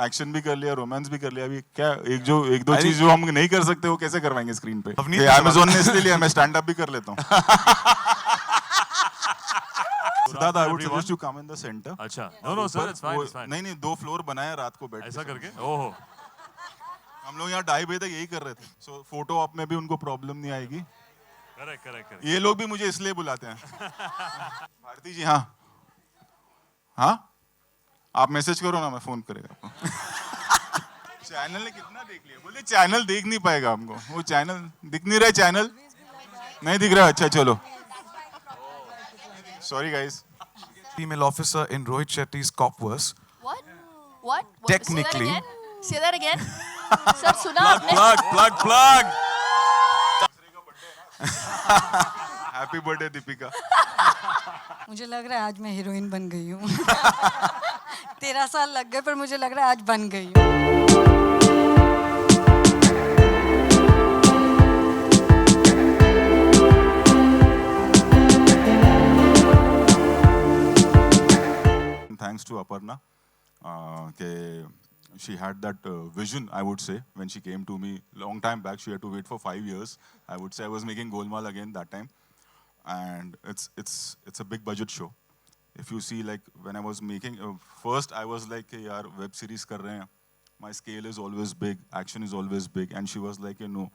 Action भी कर लिया, रोमांस भी कर लिया, अभी क्या एक दो चीज जो हम नहीं कर सकते वो कैसे करवाएंगे स्क्रीन पे? ये अमेज़न ने इसलिए लिया, मैं स्टैंड अप भी कर लेता हूँ। Sidharth, I would suggest you come in the center. अच्छा, no sir, it's fine, it's fine. नहीं 2 फ्लोर बनाया रात को बैठ ऐसा के करके, ओहो, हम लोग यहाँ 2:30 बजे तक यही कर रहे थे। सो फोटो ऑप में भी उनको प्रॉब्लम नहीं आएगी। करेक्ट। ये लोग भी मुझे इसलिए बुलाते हैं। भारती जी, हाँ आप मैसेज करो ना, मैं फोन करेगा आपको। चैनल ने कितना देख लिया? बोले चैनल देख नहीं पाएगा हमको, वो चैनल दिख नहीं रहा है, चैनल नहीं दिख रहा। अच्छा चलो, sorry guys. Female officer in Rohit Shetty's cop verse. What? Technically. Say that again. Sir, सुना आपने? plug. Happy birthday Deepika. मुझे लग रहा है आज मैं हीरोइन बन गई हूँ। 13 साल लग गए पर मुझे लग रहा है आज बन गई हूँ। Thanks to Aparna, she had that vision, I would say, when she came to me long time back. She had to wait for 5 years. I would say I was making Golmaal again that time, and it's a big budget show. If you see, like when I was making first, I was like, "Hey, yaar, web series kar rahe hain. My scale is always big, action is always big," and she was like, "No,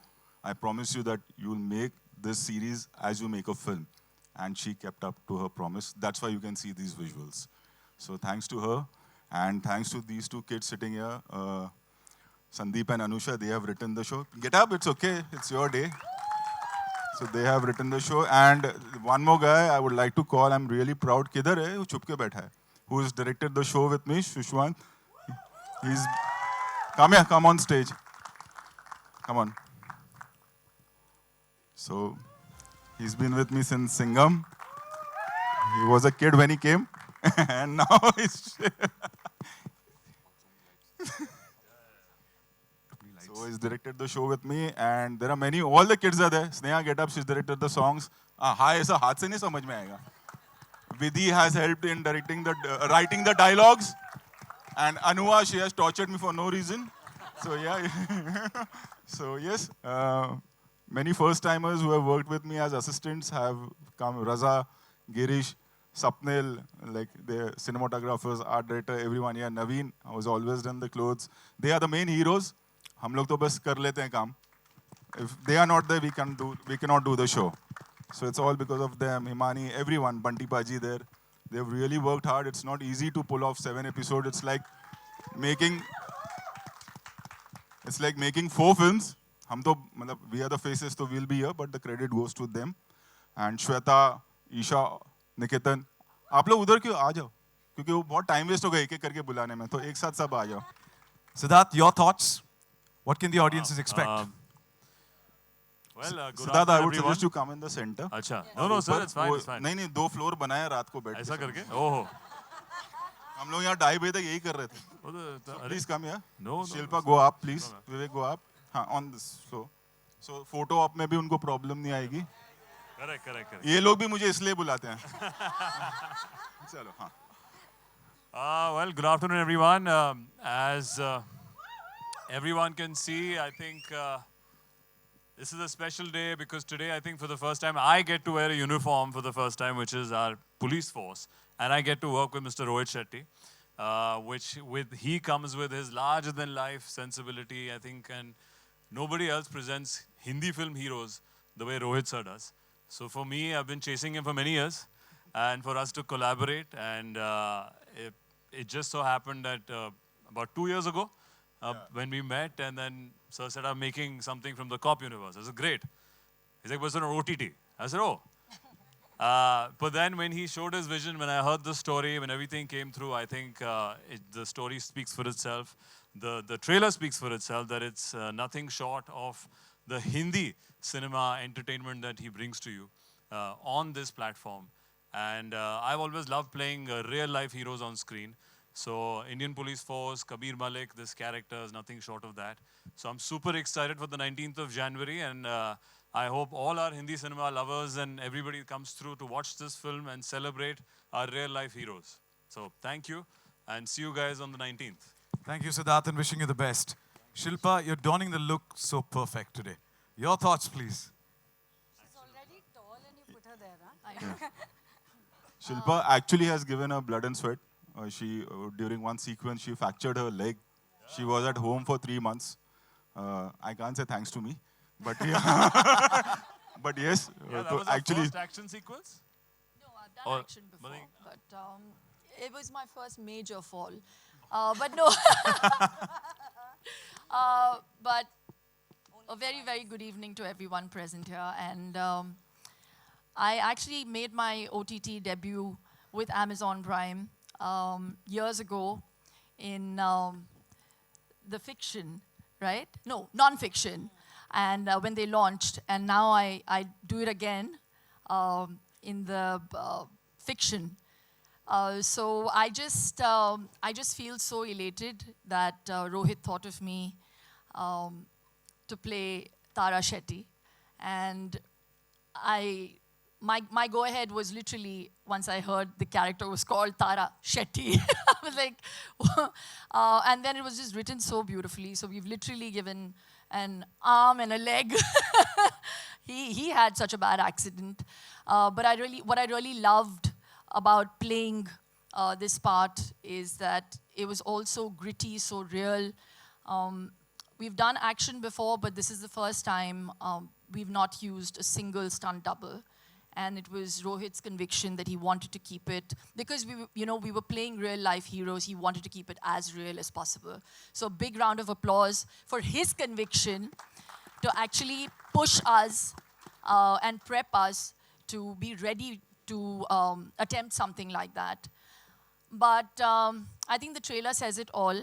I promise you that you'll make this series as you make a film," and she kept up to her promise. That's why you can see these visuals. So thanks to her, and thanks to these 2 kids sitting here, Sandeep and Anusha, they have written the show. Get up, it's okay, it's your day. So they have written the show, and one more guy I would like to call, I'm really proud. Kidhar hai? Wo chup ke baitha hai. Who's directed the show with me, Shushwant. He's, come here, come on stage. Come on. So, he's been with me since Singham. He was a kid when he came. And now he's so he's directed the show with me, and there are many, all the kids are there. Sneha, get up, she's directed the songs. Hi, ऐसा हाथ से नहीं समझ में आएगा. Vidhi has helped in directing the writing the dialogues, and Anua, she has tortured me for no reason. So yeah. So yes, many first timers who have worked with me as assistants have come. Raza, Girish, Sapnil, like the cinematographers, art director, everyone. Yeah, Naveen, I was always done the clothes. They are the main heroes. हम लोग तो बस कर लेते हैं काम. If they are not there, we cannot do the show. So it's all because of them. Himani, everyone, Bunty Paji there. They've really worked hard. It's not easy to pull off 7 episodes. It's like making 4 films. हम तो मतलब we are the faces, so we'll be here, but the credit goes to them. And Shweta, Isha, निकेतन, आप लोग उधर क्यों आ जाओ? क्योंकि वो बहुत टाइम वेस्ट हो गया एक-एक करके बुलाने में, तो एक साथ सब आ जाओ. Sidharth, your thoughts? What can the audiences expect? Well, good Sidharth, I would everyone. suggest you come in the center. अच्छा, no sir, it's fine, it's fine. नहीं 2 फ्लोर बनाया रात को बैठ के. ऐसा करके, ओहो, हम लोग यहाँ 2:30 बजे तक यही कर रहे थे. Please come here. No. Shilpa, go up, please. Vivek, go up. हाँ, on this. So photo op में भी उनको प्रॉब्लम नहीं आएगी. Correct. ये लोग भी मुझे इसलिए बुलाते हैं. चलो, हाँ. Well, good afternoon, everyone. As everyone can see, I think this is a special day because today, I think for the first time, I get to wear a uniform for the first time, which is our police force. And I get to work with Mr. Rohit Shetty, he comes with his larger-than-life sensibility, I think, and nobody else presents Hindi film heroes the way Rohit sir does. So for me, I've been chasing him for many years, and for us to collaborate, and it just so happened that about 2 years ago, when we met, and then sir said, I'm making something from the cop universe. I said, great. He's like, was it on OTT? I said, oh. But then when he showed his vision, when I heard the story, when everything came through, I think the story speaks for itself. The trailer speaks for itself, that it's nothing short of the Hindi cinema entertainment that he brings to you on this platform. And I've always loved playing real-life heroes on screen. So Indian Police Force, Kabir Malik, this character is nothing short of that. So I'm super excited for the 19th of January, and I hope all our Hindi cinema lovers and everybody comes through to watch this film and celebrate our real-life heroes. So thank you, and see you guys on the 19th. Thank you, Sidharth, and wishing you the best. Shilpa, you're donning the look so perfect today. Your thoughts, please. She's already tall and you put her there, huh? Shilpa actually has given her blood and sweat. During one sequence, she fractured her leg. She was at home for 3 months. I can't say thanks to me, but yeah. But yes, Yeah, that so was our actually, first action sequence. No, I've done Or- action before, Mani- but it was my first major fall. But no. But a very, very good evening to everyone present here. And I actually made my OTT debut with Amazon Prime years ago in the fiction, right? No, non-fiction. And when they launched, and now I do it again in the fiction. So I just feel so elated that Rohit thought of me to play Tara Shetty, and my go ahead was literally once I heard the character was called Tara Shetty. I was like, and then it was just written so beautifully. So we've literally given an arm and a leg. He had such a bad accident, but what I really loved about playing this part is that it was also gritty, so real. We've done action before, but this is the first time we've not used a single stunt double. And it was Rohit's conviction that he wanted to keep it, because we were playing real life heroes, he wanted to keep it as real as possible. So a big round of applause for his conviction to actually push us and prep us to be ready to attempt something like that. But I think the trailer says it all.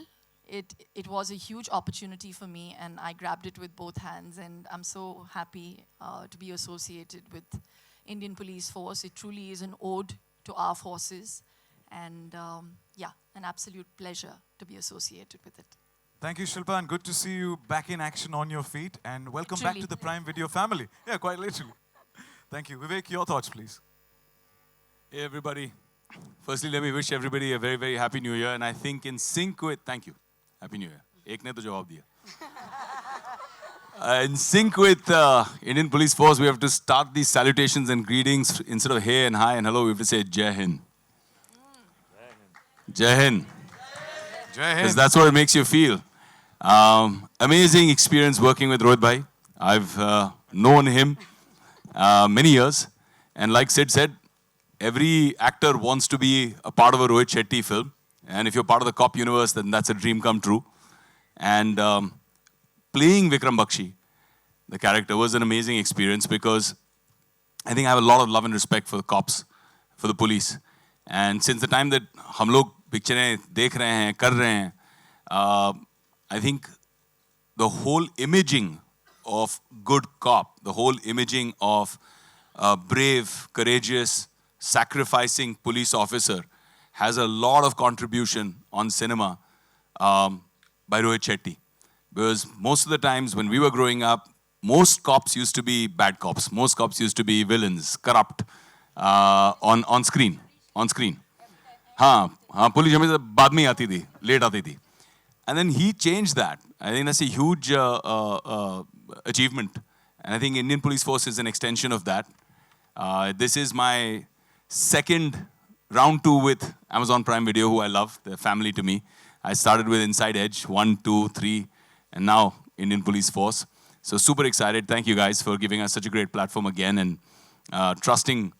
It was a huge opportunity for me, and I grabbed it with both hands, and I'm so happy to be associated with Indian Police Force. It truly is an ode to our forces, and yeah, an absolute pleasure to be associated with it. Thank you, Shilpa, and good to see you back in action on your feet. And welcome back Truly. to the Prime Video family. Yeah, quite literally. Thank you. Vivek, your thoughts, please. Hey everybody. Firstly, let me wish everybody a very, very happy new year. And I think in sync with, thank you. Happy New Year. Ek ne to jawab diya. In sync with Indian Police Force, we have to start these salutations and greetings instead of hey and hi and hello, we have to say Jai Hind. Jai Hind. Jai Because Hind. that's what it makes you feel. Amazing experience working with Rohit Bhai. I've known him many years. And like Sid said, every actor wants to be a part of a Rohit Shetty film. And if you're part of the cop universe, then that's a dream come true. And playing Vikram Bakshi, the character, was an amazing experience because I think I have a lot of love and respect for the cops, for the police. And since the time that hum log pictures dekh rahe hain, kar rahe hain, I think the whole imaging of good cop, the whole imaging of brave, courageous, sacrificing police officer has a lot of contribution on cinema by Rohit Shetty. Because most of the times when we were growing up, most cops used to be bad cops. Most cops used to be villains, corrupt, on screen. On screen. हाँ, police हमेशा बाद में आती थी, late आती थी. And then he changed that. I think that's a huge achievement. And I think Indian Police Force is an extension of that. This is my second round 2 with Amazon Prime Video, who I love. They're family to me. I started with Inside Edge, 1, 2, 3, and now Indian Police Force. So super excited. Thank you guys for giving us such a great platform again and trusting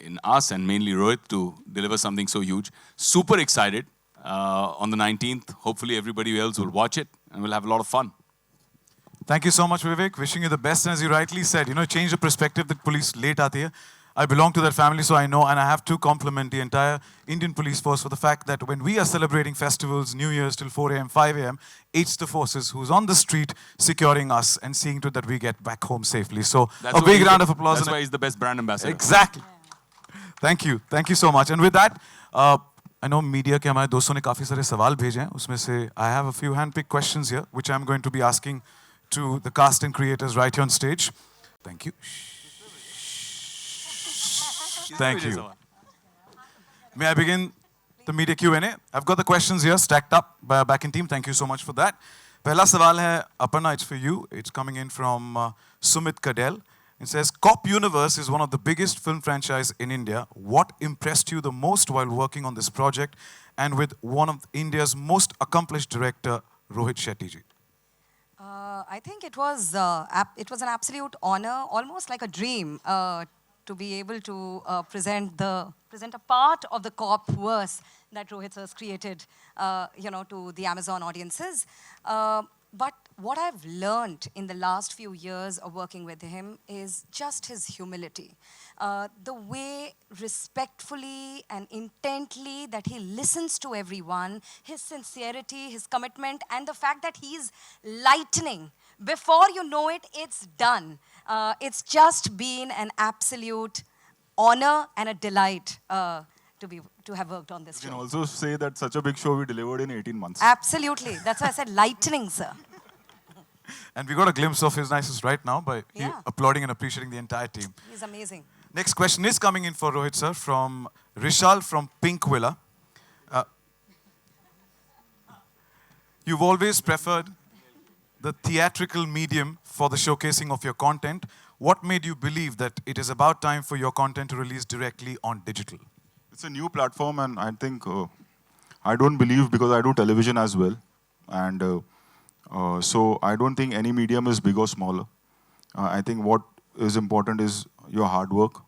in us and mainly Rohit to deliver something so huge. Super excited on the 19th. Hopefully everybody else will watch it and we'll have a lot of fun. Thank you so much, Vivek. Wishing you the best. And as you rightly said, change the perspective that police late aate hai. I belong to that family, so I know, and I have to compliment the entire Indian Police Force for the fact that when we are celebrating festivals, New Year's till 4 a.m., 5 a.m., it's the forces who's on the street securing us and seeing to that we get back home safely. So That's a why big he's round the- of applause. That's why he's the best brand ambassador. Exactly. Thank you. Thank you so much. And with that, I know media के हमारे दोस्तों ने काफी सारे सवाल भेजे हैं. उसमें से I have a few hand-picked questions here, which I'm going to be asking to the cast and creators right here on stage. Thank you. Thank you. May I begin the media Q&A. I've got the questions here stacked up by our back-end team. Thank you so much for that. Pehla sawal hai, Aparna, it's for you. It's coming in from Sumit Kadel. It says, Cop Universe is one of the biggest film franchise in India. What impressed you the most while working on this project and with one of India's most accomplished director, Rohit Shetty ji? I think it was an absolute honor, almost like a dream, to be able to present a part of the cop verse that Rohit has created, to the Amazon audiences. But what I've learned in the last few years of working with him is just his humility. The way respectfully and intently that he listens to everyone, his sincerity, his commitment, and the fact that he's lightning. Before you know it, it's done. It's just been an absolute honor and a delight to have worked on this You show. can also say that such a big show we delivered in 18 months. Absolutely. That's why I said lightning, sir. And we got a glimpse of his nicest right now by Yeah. applauding and appreciating the entire team. He's amazing. Next question is coming in for Rohit sir from Rishal from Pink Villa. You've always preferred the theatrical medium for the showcasing of your content. What made you believe that it is about time for your content to release directly on digital? It's a new platform, and I think I don't believe, because I do television as well, and so I don't think any medium is big or smaller. I think what is important is your hard work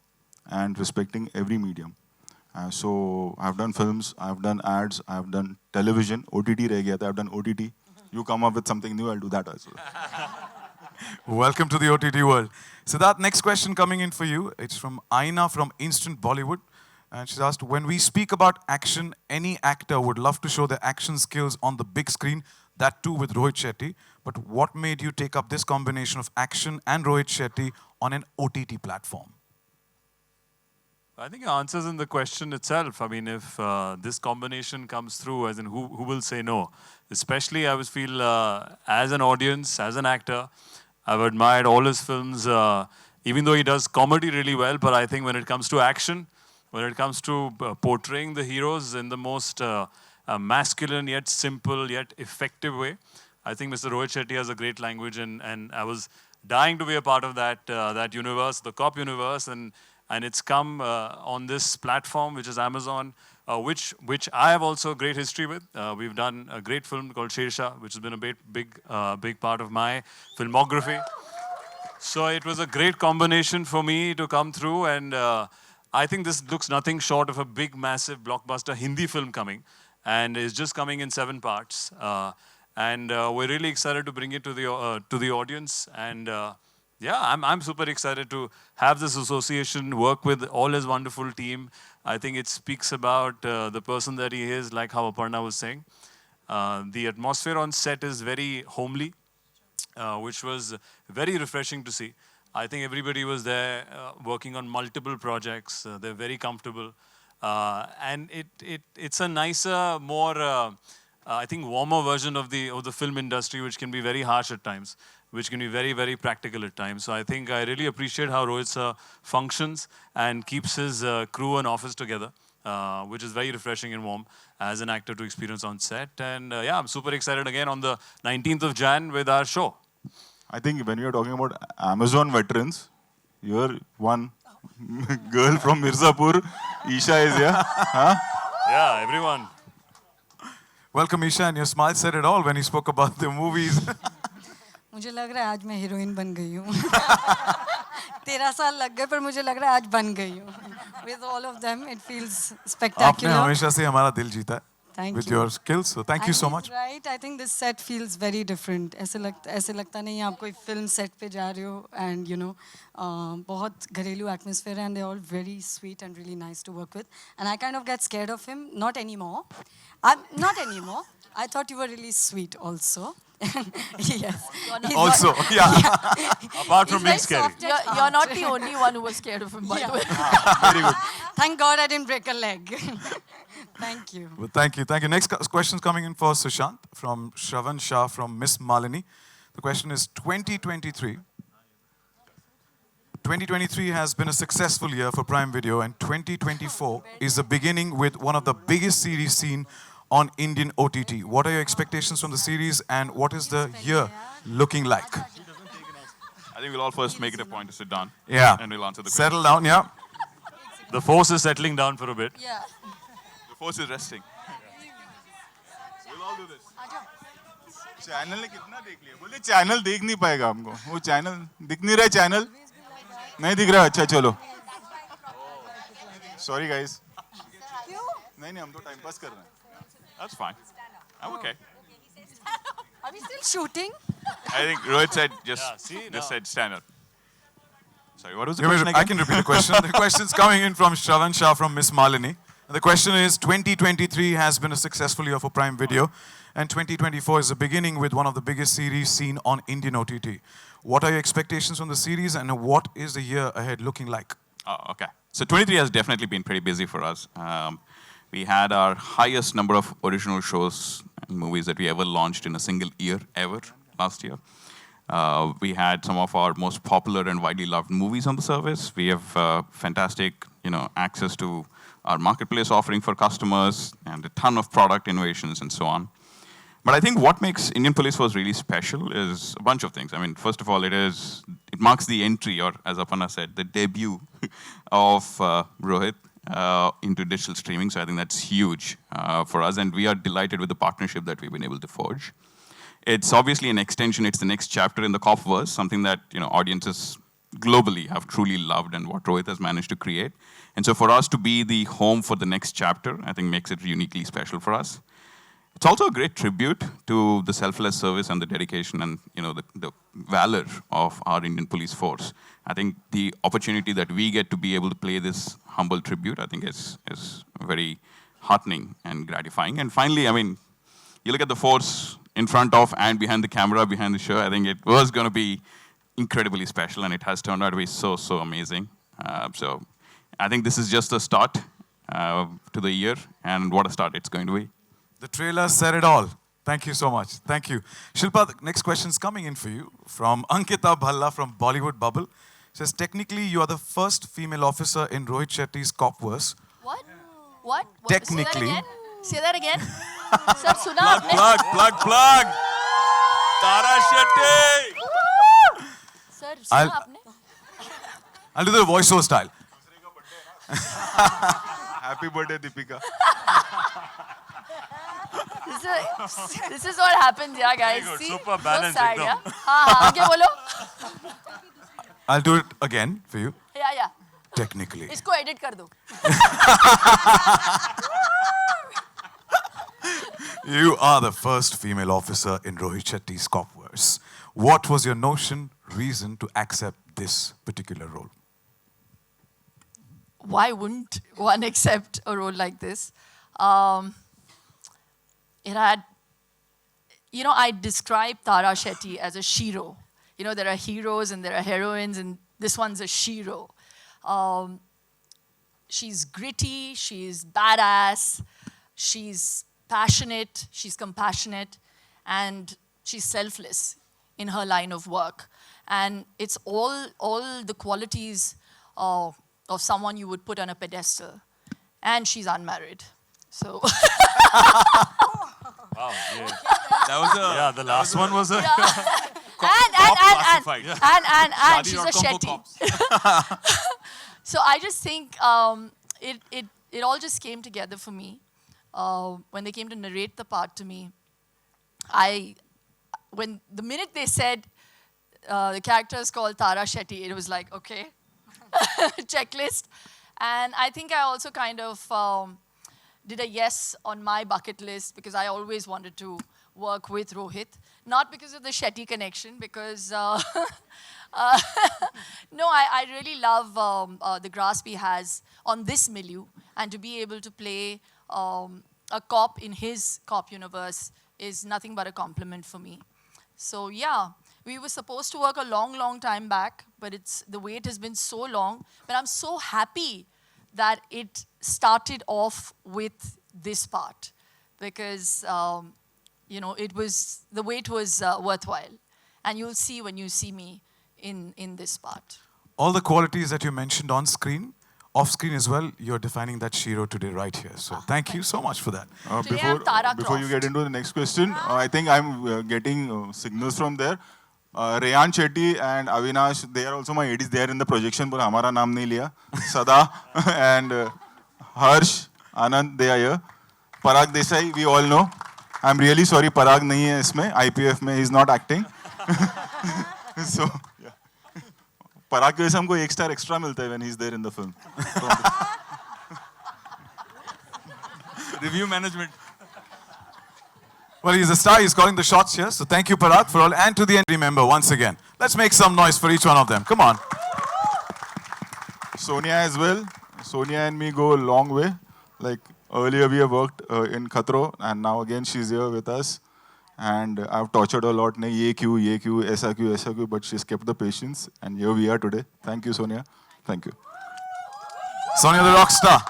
and respecting every medium. So I've done films, I've done ads, I've done television, OTT reh gaya tha, I've done OTT. You come up with something new, I'll do that as well. Welcome to the OTT world. Sidharth, next question coming in for you. It's from Aina from Instant Bollywood. And she's asked, when we speak about action, any actor would love to show their action skills on the big screen, that too with Rohit Shetty. But what made you take up this combination of action and Rohit Shetty on an OTT platform? I think it answers in the question itself. I mean, if this combination comes through, as in who will say no? Especially, I would feel, as an audience, as an actor, I've admired all his films, even though he does comedy really well, but I think when it comes to action, when it comes to portraying the heroes in the most masculine yet simple yet effective way, I think Mr. Rohit Shetty has a great language, and I was dying to be a part of that universe, the cop universe, and it's come on this platform, which is Amazon, which I have also a great history with. We've done a great film called Shersha, which has been a big part of my filmography. So it was a great combination for me to come through, and I think this looks nothing short of a big, massive blockbuster Hindi film coming, and is just coming in 7 parts. And we're really excited to bring it to the audience. And yeah, I'm super excited to have this association, work with all his wonderful team. I think it speaks about the person that he is, like how Aparna was saying. The atmosphere on set is very homely, which was very refreshing to see. I think everybody was there working on multiple projects. They're very comfortable. And it's a nicer, more, I think, warmer version of the film industry, which can be very harsh at times, which can be very, very practical at times. So I think I really appreciate how Rohit functions and keeps his crew and office together, which is very refreshing and warm as an actor to experience on set. And yeah, I'm super excited again on the 19th of Jan with our show. I think when you're talking about Amazon veterans, you're one girl from Mirzapur, Isha is here. Huh? Yeah, everyone. Welcome, Isha, and your smile said it all when you spoke about the movies. मुझे लग रहा है आज मैं heroine बन गई हूँ 13 साल लग गए पर मुझे लग रहा है आज बन गई हूँ with all of them it feels आपने spectacular. हमेशा से हमारा दिल जीता है Thank with you. your skills. So thank you And so he's much. Right, I think this set feels very different. ऐसे लगता नहीं है आप कोई film set पे जा रहे हो and you know बहुत घरेलू atmosphere and they're all very sweet and really nice to work with. And I kind of get scared of him. Not anymore. Not anymore. I thought you were really sweet also. Yes. He's Also, not- yeah. Apart from He's being very scary. soft at You're not heart. the only one who was scared of him, by the way. Very good. Thank God I didn't break a leg. Thank you. Well, thank you. Thank you. Next question is coming in for Sushant from Shravan Shah from Miss Malini. The question is 2023. 2023 has been a successful year for Prime Video, and 2024 is the beginning with one of the biggest series seen on Indian OTT. What are your expectations from the series, and what is the year looking like? I think we'll all first make it a point to sit down. Yeah. And we'll answer the question. Settle down, yeah. The force is settling down for a bit. Yeah. The force is resting. We'll all do this. Channel ने कितना देख लिया बोले channel देख नहीं पाएगा हमको वो चैनल दिख नहीं रहा चैनल नहीं दिख रहा अच्छा चलो सॉरी गाइस नहीं नहीं हम तो टाइम पास कर रहे हैं That's fine. I'm okay. Are we still shooting? I think Rohit said see, just now. said stand up. Sorry, what was the Give me- question I again? can repeat the question. The question's coming in from Shravan Shah from Miss Malini. And the question is, 2023 has been a successful year for Prime Video, and 2024 is the beginning with one of the biggest series seen on Indian OTT. What are your expectations from the series, and what is the year ahead looking like? Oh, okay. So 23 has definitely been pretty busy for us. We had our highest number of original shows and movies that we ever launched in a single year ever last year. We had some of our most popular and widely loved movies on the service. We have fantastic, access to our marketplace offering for customers and a ton of product innovations and so on. But I think what makes Indian Police Force really special is a bunch of things. I mean, first of all, it marks the entry, or as Aparna said, the debut of Rohit into digital streaming. So I think that's huge for us, and we are delighted with the partnership that we've been able to forge. It's obviously an extension. It's the next chapter in the Copverse, something that audiences globally have truly loved, and what Rohit has managed to create. And so for us to be the home for the next chapter, I think makes it uniquely special for us. It's also a great tribute to the selfless service and the dedication and the valor of our Indian police force. I think the opportunity that we get to be able to play this humble tribute, I think is very heartening and gratifying. And finally, I mean, you look at the force in front of and behind the camera, behind the show, I think it was going to be incredibly special, and it has turned out to be so amazing. So I think this is just a start to the year, and what a start it's going to be. The trailer said it all. Thank you so much. Thank you. Shilpa, the next question's coming in for you from Ankita Bhalla from Bollywood Bubble. Says, technically, you are the first female officer in Rohit Shetty's Copverse. What? Technically. Say that again. Sir, सुना आपने? Plug. Tara Shetty. Sir, सुना आपने? I'll do the voiceover style. Happy birthday Deepika. This is what happens, yeah, guys. Very good. See? Super balanced, So sad, ekdam. yeah? हाँ, आगे बोलो. I'll do it again for you. Yeah. Technically. इसको edit कर दो. You are the first female officer in Rohit Shetty's Copverse. What was your reason to accept this particular role? Why wouldn't one accept a role like this? It had, I describe Tara Shetty as a shiro. There are heroes and there are heroines, and this one's a shiro. She's gritty, she's badass, she's passionate, she's compassionate, and she's selfless in her line of work. And it's all the qualities of someone you would put on a pedestal. And she's unmarried. So Wow, yeah. That was Yeah, the last one was a... and she's a Shetty. So I just think it all just came together for me. When they came to narrate the part to me, when the minute they said the character is called Tara Shetty, it was like, okay, checklist. And I think I also kind of did a yes on my bucket list because I always wanted to work with Rohit. Not because of the Shetty connection, because no, I really love the grasp he has on this milieu, and to be able to play a cop in his cop universe is nothing but a compliment for me. So yeah, we were supposed to work a long time back, but the wait has been so long. But I'm so happy that it started off with this part, because the wait was worthwhile, and you'll see when you see me in this part. all the qualities that you mentioned on screen, off screen as well, you're defining that Shiro today right here. So thank you so much for that. Today I'm Tara Before you Croft. get into the next question, I think I'm getting signals from there. Rohit Shetty and Avinash, they are also my ADs. They are in the projection, but हमारा नाम नहीं लिया. Sada and Harsh, Anand, they are here. Parag Desai, we all know. I'm really sorry, Parag नहीं है इसमें. IPF में he's not acting. So, yeah. Parag की वजह से हमको 1 star extra मिलता है when he's there in the film. Review management. Well, he's a star. He's calling the shots here. So thank you, Parag, for all. And to the end, remember, once again, let's make some noise for each one of them. Come on. Sonia as well. Sonia and me go a long way. Like earlier we have worked in Khatro and now again she's here with us. And I've tortured her a lot. Nahi, ye kyun, aisa kyun, but she's kept the patience. And here we are today. Thank you, Sonia. Thank you. Sonia the rock star.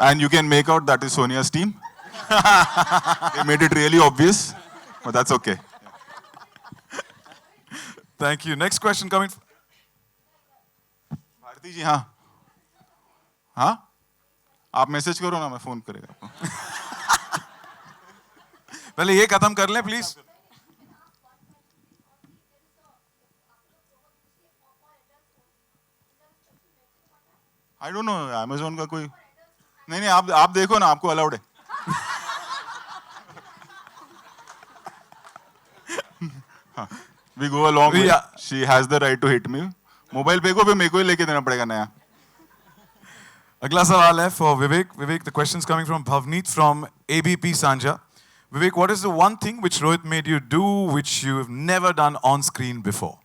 And you can make out that is Sonia's team. They made it really obvious, but that's okay. Thank you. Next question coming. Bharti जी हाँ हाँ आप message करो ना मैं phone करेगा आपको पहले ये खत्म कर लें, please. I don't know Amazon का कोई नहीं आप देखो ना आपको अलाउड है We go along with. She has the right to hit me. Mobile पे को भी मेरे को ही लेके देना पड़ेगा नया. अगला सवाल है for Vivek. Vivek, the question is coming from Bhavneet from ABP Sanja. Vivek, what is the one thing which Rohit made you do which you have never done on screen before?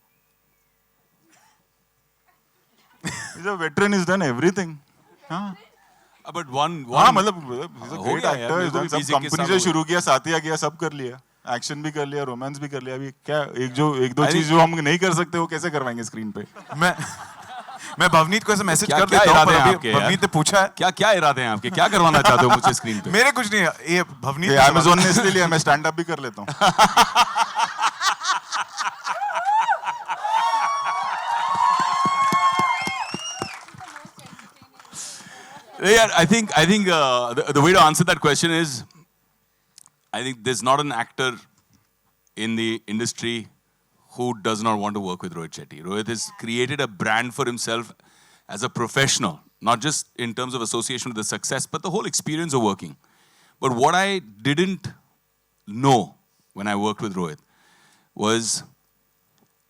He's a veteran. He's done everything. हाँ. But one हाँ मतलब he's a हो great गया यार, actor. मेरे He's को done भी सब basic के कंपनी साथ से हो शुरू किया साथिया किया सब कर लिया. एक्शन भी कर लिया रोमांस भी कर लिया अभी क्या एक दो चीज जो हम नहीं कर सकते वो कैसे करवाएंगे स्क्रीन पे मैं भवनीत को ऐसे मैसेज कर क्या देता हूँ इरादे पर हैं अभी आपके यार? भवनीत ने पूछा है. क्या इरादे हैं आपके? क्या करवाना चाहते हो मुझसे स्क्रीन पे? मेरे कुछ नहीं है. ये भवनीत ये अमेज़न ने इसलिए लिया मैं स्टैंड अप भी कर लेता हूँ. Yeah, I think the way to answer that question is, I think there's not an actor in the industry who does not want to work with Rohit Shetty. Rohit has created a brand for himself as a professional, not just in terms of association with the success, but the whole experience of working. But what I didn't know when I worked with Rohit was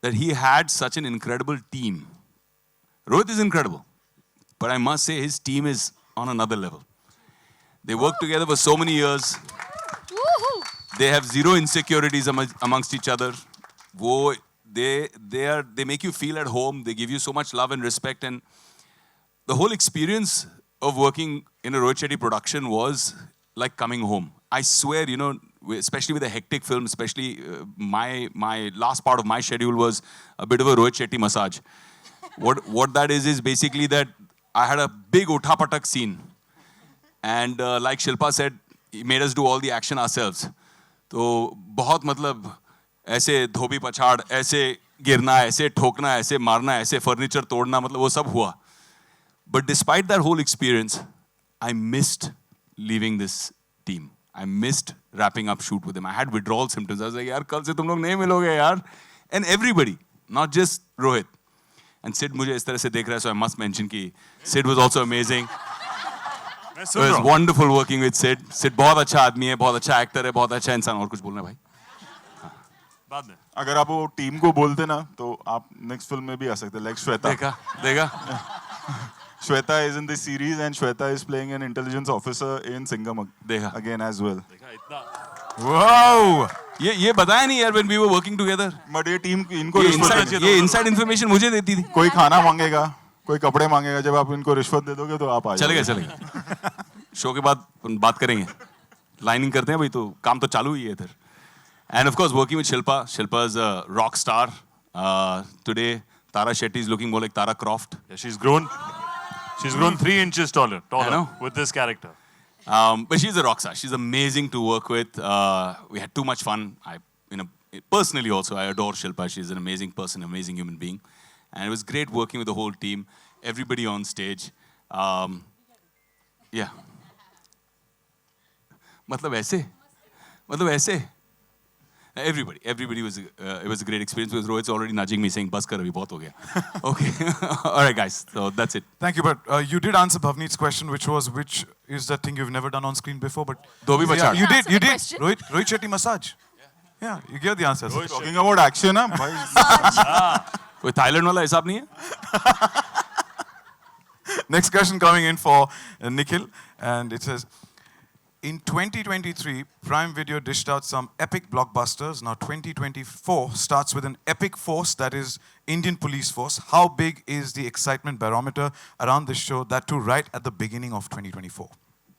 that he had such an incredible team. Rohit is incredible, but I must say his team is on another level. They work together for so many years. They have zero insecurities amongst each other. They make you feel at home. They give you so much love and respect. And the whole experience of working in a Rohit Shetty production was like coming home. I swear, especially with a hectic film, especially my last part of my schedule was a bit of a Rohit Shetty massage. What that is basically that I had a big Uthapatak scene. And like Shilpa said, he made us do all the action ourselves. तो बहुत मतलब ऐसे धोबी पछाड़, ऐसे गिरना, ऐसे ठोकना, ऐसे मारना, ऐसे फर्नीचर तोड़ना, मतलब वो सब हुआ. But despite that whole experience, I missed leaving this team. I missed wrapping up shoot with them. I had withdrawal symptoms. I was like, यार कल से तुम लोग नहीं मिलोगे यार. And everybody, not just Rohit. And Sid मुझे इस तरह से देख रहा है, so I must mention कि Sid was also amazing. It was wonderful working with Sid. Sid बहुत अच्छा आदमी है, बहुत अच्छा एक्टर है, बहुत अच्छा इंसान. और कुछ बोलना भाई? बाद में. अगर आप वो टीम को बोलते ना तो आप नेक्स्ट फिल्म में भी आ सकते. Like श्वेता. देखा. Shweta is in this series and Shweta is playing an intelligence officer in Singham again as well. Wow! ये बताया नहीं यार when we were working together. But ये टीम इनको ये inside information मुझे देती थी. कोई खाना मांगेगा, कोई कपड़े मांगेगा, जब आप इनको रिश्वत दे दोगे तो आप आ जाओगे. चलेगा. शो के बाद बात करेंगे. लाइनिंग करते हैं भाई तो काम तो चालू ही है इधर. And of course working with Shilpa. Shilpa is a rock star. Today Tara Shetty is looking more like Tara Croft. Yeah, she's grown 3 inches taller I know. with this character. But she's a rock star. She's amazing to work with. We had too much fun. Personally also, I adore Shilpa. She's an amazing person, amazing human being. And it was great working with the whole team, everybody on stage. Yeah. मतलब ऐसे? Everybody was, it was a great experience because Rohit's already nudging me saying, bas kar abhi, bahut ho gaya. Okay. All right, guys. So that's it. Thank you, but you did answer Bhavneet's question, which is that thing you've never done on screen before, but... Dhobi Yeah, bachad. you did, Answer you the did. question. Rohit Shetty massage. Yeah, you gave the answers. Talking about action, huh? कोई Thailand वाला हिसाब नहीं है? Next question coming in for Nikhil, and it says, in 2023, Prime Video dished out some epic blockbusters. Now 2024 starts with an epic force, that is Indian Police Force. How big is the excitement barometer around this show, that too right at the beginning of 2024?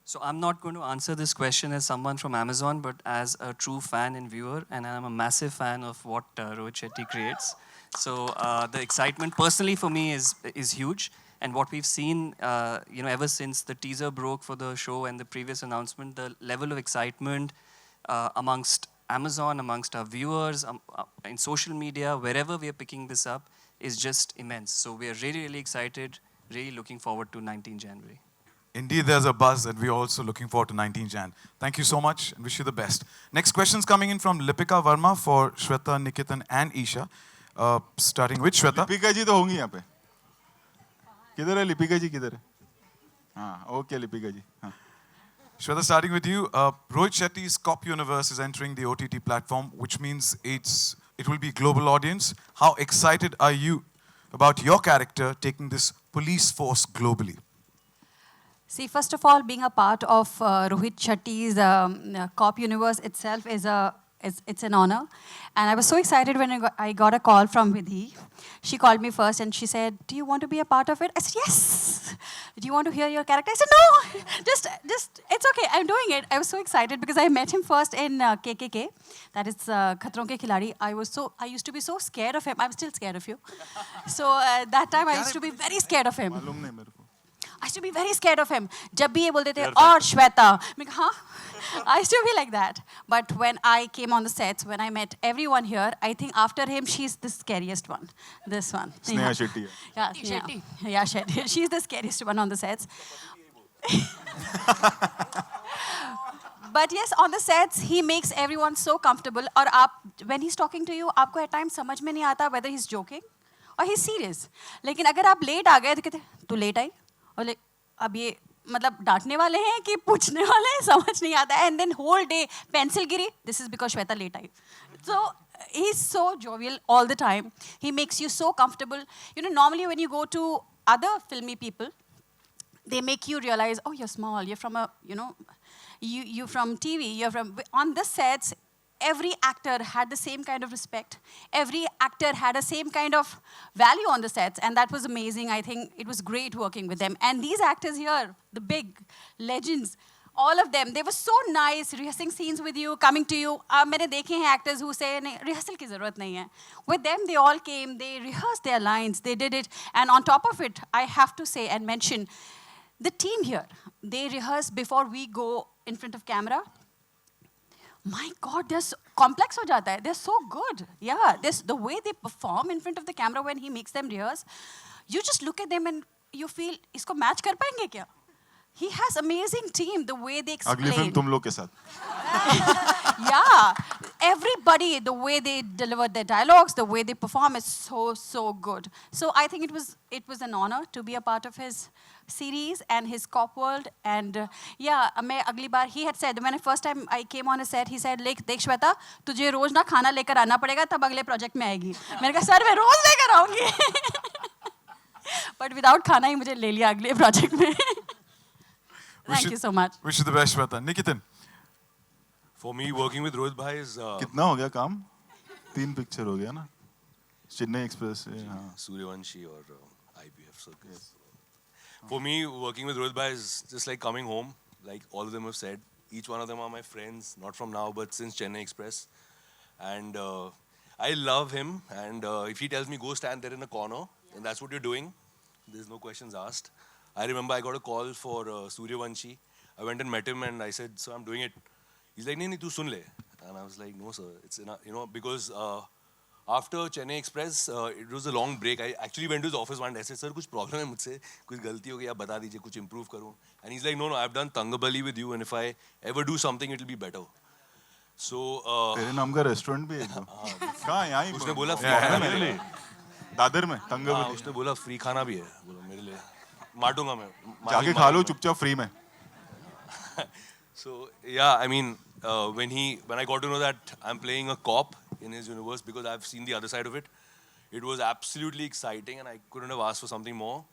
So I'm not going to answer this question as someone from Amazon, but as a true fan and viewer, and I'm a massive fan of what Rohit Shetty creates. So the excitement personally for me is huge. And what we've seen, ever since the teaser broke for the show and the previous announcement, the level of excitement amongst Amazon, amongst our viewers, in social media, wherever we are picking this up, is just immense. So we are really, really excited, really looking forward to 19 January. Indeed, there's a buzz, and we're also looking forward to 19 Jan. Thank you so much, and wish you the best. Next question's coming in from Lipika Verma for Shweta, Nikitan, and Isha. Starting with Shweta. Lipika जी तो होंगी यहाँ पे. किधर है लिपिका जी किधर है? हाँ, okay Lipika जी. हाँ. Shweta, starting with you. Rohit Shetty's Cop Universe is entering the OTT platform, which means it will be global audience. How excited are you about your character taking this police force globally? See, first of all, being a part of Rohit Shetty's Cop Universe itself it's an honor. And I was so excited when I got a call from Vidhi. She called me first and she said, do you want to be a part of it? I said, yes. Do you want to hear your character? I said, no, just, it's okay, I'm doing it. I was so excited because I met him first in KKK, that is Khatron Ke Khiladi. I used to be so scared of him. I'm still scared of you. So that time I used to be very scared of him. मालूम नहीं मेरे को. I used to be very scared of him. जब भी ये बोलते थे, और Shweta. मैं कहा, huh? I used to be like that. But when I came on the sets, when I met everyone here, I think after him, she's the scariest one. This one. Sneha Shetty. Yeah, Shetty. Yeah, Shetty. She's the scariest one on the sets. But yes, on the sets, he makes everyone so comfortable. और आप, when he's talking to you, आपको at times समझ में नहीं आता whether he's joking or he's serious. लेकिन अगर आप late आ गए तो कहते, तू late आई? और अब ये मतलब डांटने वाले हैं कि पूछने वाले हैं, समझ नहीं आता. And then whole day pencil Giri, this is because Shweta late I. So he's so jovial all the time. He makes you so comfortable. You know, normally when you go to other filmy people, they make you realize, oh, you're small, you're from a, you're from TV, you're from, on the sets, every actor had the same kind of respect. Every actor had a same kind of value on the sets, and that was amazing. I think it was great working with them. And these actors here, the big legends, all of them, they were so nice, rehearsing scenes with you, coming to you. मैंने देखे हैं actors who say, नहीं, rehearsal की ज़रूरत नहीं है. With them, they all came, they rehearsed their lines, they did it. And on top of it, I have to say and mention, the team here, they rehearse before we go in front of camera. My God, they're so complex ho jata hai. They're so good. Yeah, the way they perform in front of the camera when he makes them rehearse, you just look at them and you feel, isko match kar payenge kya? He has amazing team, the way they explain. अगली film तुम लोग के साथ. Yeah, everybody, the way they deliver their dialogues, the way they perform is so good. So I think it was an honor to be a part of his series and his cop world. And yeah, मैं अगली बार, he had said, when the first time I came on a set, he said, देख श्वेता, तुझे रोज ना खाना लेकर आना पड़ेगा, तब अगले प्रोजेक्ट में आएगी. मैंने कहा सर मैं रोज लेकर आऊंगी. But without खाना ही मुझे ले लिया अगले प्रोजेक्ट में. Thank you so much. Wish you the best, Shweta. Nikitan. For me, working with Rohit Bhai is कितना हो गया काम? 3 पिक्चर हो गया ना? चेन्नई एक्सप्रेस. हाँ. Suryavanshi or IPF Circus. For me, working with Rohit Bhai is just like coming home. Like all of them have said, each one of them are my friends, not from now, but since Chennai Express. And I love him. And if he tells me go stand there in a corner, and that's what you're doing, there's no questions asked. I remember I got a call for Suryavanshi. I went and met him and I said, so I'm doing it. He's like, nahi, tu sun le. And I was like, no, sir. It's enough, because after Chennai Express, it was a long break. I actually went to his office one day. I said, sir, कुछ problem है मुझसे, कुछ गलती हो गई, आप बता दीजिए, कुछ improve करूँ. And he's like, no, I've done Tangabali with you, and if I ever do something, it'll be better. So, तेरे नाम का रेस्टोरेंट भी है एकदम. कहाँ है? यहाँ ही. उसने बोला free खाना मेरे लिए. दादर में हाँ, तंगबली. उसने बोला free खाना भी है, बोला मेरे लिए. मारूंगा मैं. जाके खा लो चुपचाप फ्री में. So yeah, I mean, when I got to know that I'm playing a cop in his universe, because I've seen the other side of it, it was absolutely exciting, and I couldn't have asked for something more.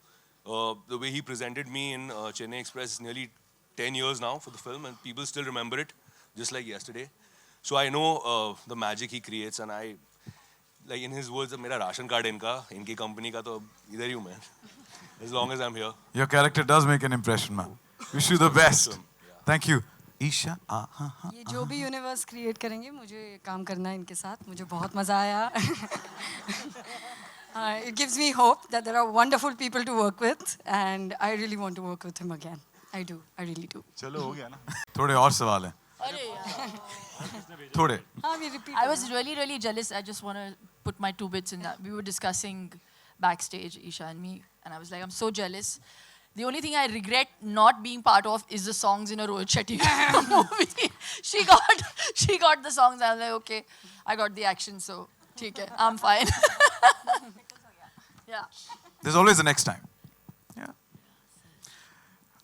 The way he presented me in Chennai Express is nearly 10 years now for the film, and people still remember it, just like yesterday. So I know the magic he creates, and I, like in his words, मेरा ration card इनकी company का तो इधर ही हूँ मैं. As long as I'm here. Your character does make an impression, man. Wish you the best. Thank you. Isha, ये जो भी यूनिवर्स क्रिएट करेंगे, मुझे काम करना है इनके साथ. मुझे बहुत मजा आया. It gives me hope that there are wonderful people to work with, and I really want to work with him again. I do. I really do. चलो हो गया ना. थोड़े और सवाल हैं. थोड़े. हाँ, we repeat. I was really, really jealous. I just want to put my 2 bits in that. We were discussing backstage, Isha and me, and I was like, I'm so jealous. The only thing I regret not being part of is the songs in a Rohit Shetty movie. She got the songs. I was like, okay, I got the action, so ठीक है, I'm fine. Yeah. There's always the next time. Yeah.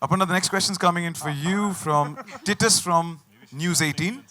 Aparna, the next question's coming in for you from Titus from News 18.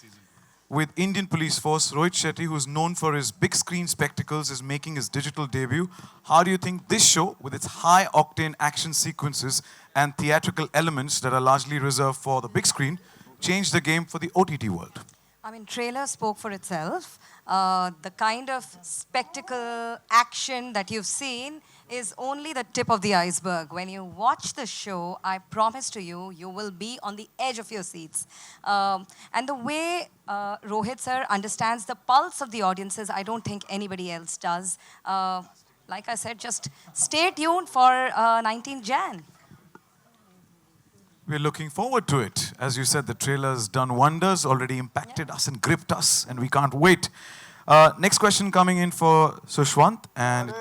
With Indian Police Force, Rohit Shetty, who's known for his big screen spectacles, is making his digital debut. How do you think this show, with its high-octane action sequences and theatrical elements that are largely reserved for the big screen, changed the game for the OTT world? I mean, trailer spoke for itself. The kind of spectacle, action that you've seen is only the tip of the iceberg. When you watch the show, I promise to you, you will be on the edge of your seats. And the way Rohit sir understands the pulse of the audiences, I don't think anybody else does. Like I said, just stay tuned for 19 Jan. We're looking forward to it. As you said, the trailer's done wonders, already impacted us and gripped us, and we can't wait. Next question coming in for Sushwant. And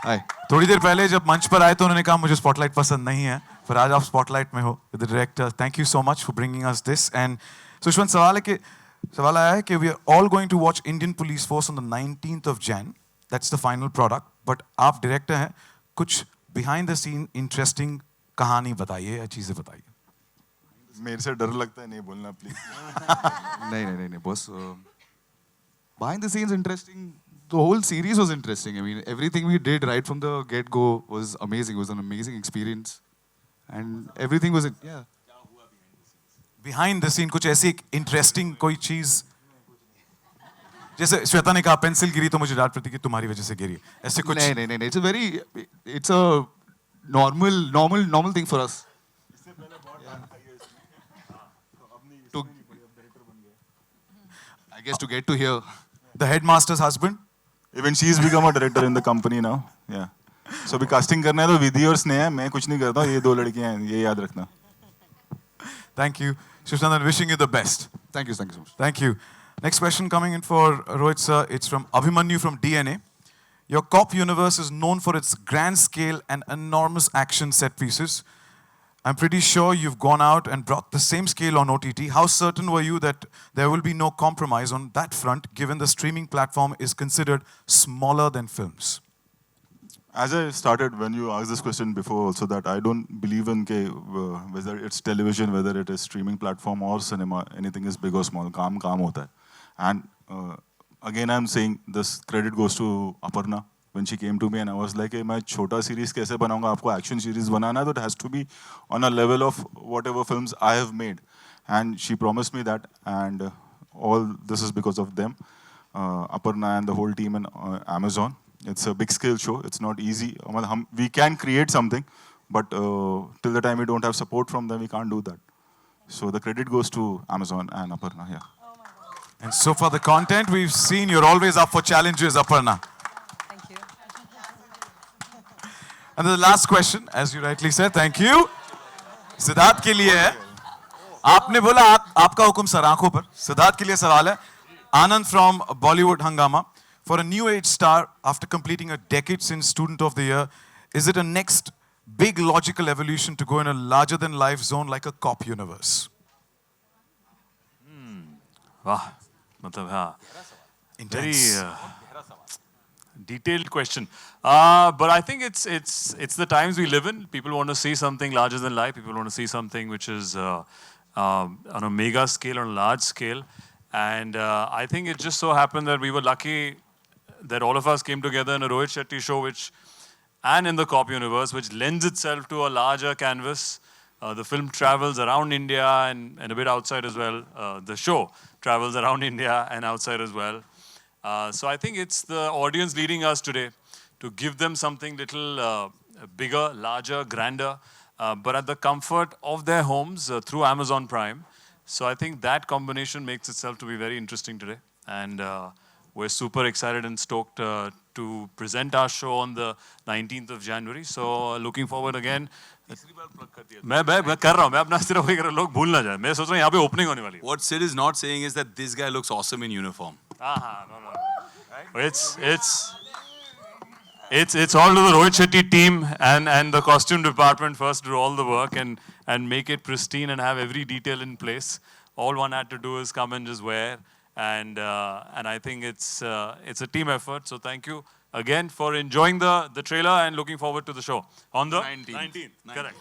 Hi. थोड़ी देर पहले जब मंच पर आए तो उन्होंने कहा मुझे स्पॉटलाइट पसंद नहीं है, पर आज आप स्पॉटलाइट में हो with the director. Thank you so much for bringing us this. And Sushwant, सवाल आया है कि we are all going to watch Indian Police Force on the 19th of Jan. That's the final product. But आप director हैं, कुछ behind the scene interesting कहानी बताइए या चीजें बताइए. मेरे से डर लगता है, नहीं बोलना प्लीज. नहीं, boss. Behind the scenes, interesting. The whole series was interesting. I mean, everything we did right from the get-go was amazing. It was an amazing experience, and everything was, yeah. Behind the scene कुछ ऐसी interesting कोई चीज, जैसे श्वेता ने कहा pencil गिरी तो मुझे डांट पड़ती कि तुम्हारी वजह से गिरी, ऐसे कुछ. नहीं. It's a normal thing for us. I guess to get to hear. The headmaster's husband. Even she's become a director in the company now. Yeah. So अभी casting करना है तो विधि और स्नेहा, मैं कुछ नहीं करता हूँ, ये 2 लड़कियाँ हैं, ये याद रखना. Thank you. Shushantan, wishing you the best. Thank you so much. Thank you. Next question coming in for Rohit sir. It's from Abhimanyu from DNA. Your cop universe is known for its grand scale and enormous action set pieces. I'm pretty sure you've gone out and brought the same scale on OTT. How certain were you that there will be no compromise on that front, given the streaming platform is considered smaller than films? As I started, when you asked this question before also, that I don't believe in whether it's television, whether it is streaming platform or cinema, anything is big or small. Kaam hota hai. And again, I'm saying this credit goes to Aparna. When she came to me and I was like, hey, मैं छोटा series कैसे बनाऊंगा, आपको action series बनाना है तो it has to be on a level of whatever films I have made. And she promised me that, and all this is because of them, Aparna and the whole team in Amazon. It's a big scale show. It's not easy. We can create something, but till the time we don't have support from them, we can't do that. So the credit goes to Amazon and Aparna. Yeah. And so for the content we've seen, you're always up for challenges, Aparna. Thank you. And the last question, as you rightly said, thank you. Sidharth ke liye hai. आपने बोला आपका हुक्म sir आंखों पर. सिद्धार्थ के लिए सवाल है. Anand from Bollywood Hangama. For a new age star, after completing a decade since Student of the Year, is it a next big logical evolution to go in a larger than life zone like a cop universe? वाह मतलब हाँ very Intense. detailed question. But I think it's the times we live in. People want to see something larger than life. People want to see something which is on a mega scale, on a large scale. And I think it just so happened that we were lucky that all of us came together in a Rohit Shetty show, and in the cop universe, which lends itself to a larger canvas. The film travels around India and a bit outside as well. The show travels around India and outside as well. So I think it's the audience leading us today to give them something little bigger, larger, grander, but at the comfort of their homes through Amazon Prime. So I think that combination makes itself to be very interesting today. And we're super excited and stoked to present our show on the 19th of January. So looking forward again. मैं कर रहा हूँ मैं अपना सिर्फ वही कर रहा हूँ लोग भूल ना जाए मैं सोच रहा हूँ यहाँ पे ओपनिंग होने वाली है What Sid is not saying is that this guy looks awesome in uniform. no. It's all to the Rohit Shetty team and the costume department first do all the work and make it pristine and have every detail in place. All one had to do is come and just wear and I think it's a team effort. So thank you again for enjoying the trailer and looking forward to the show on the 19th. Correct.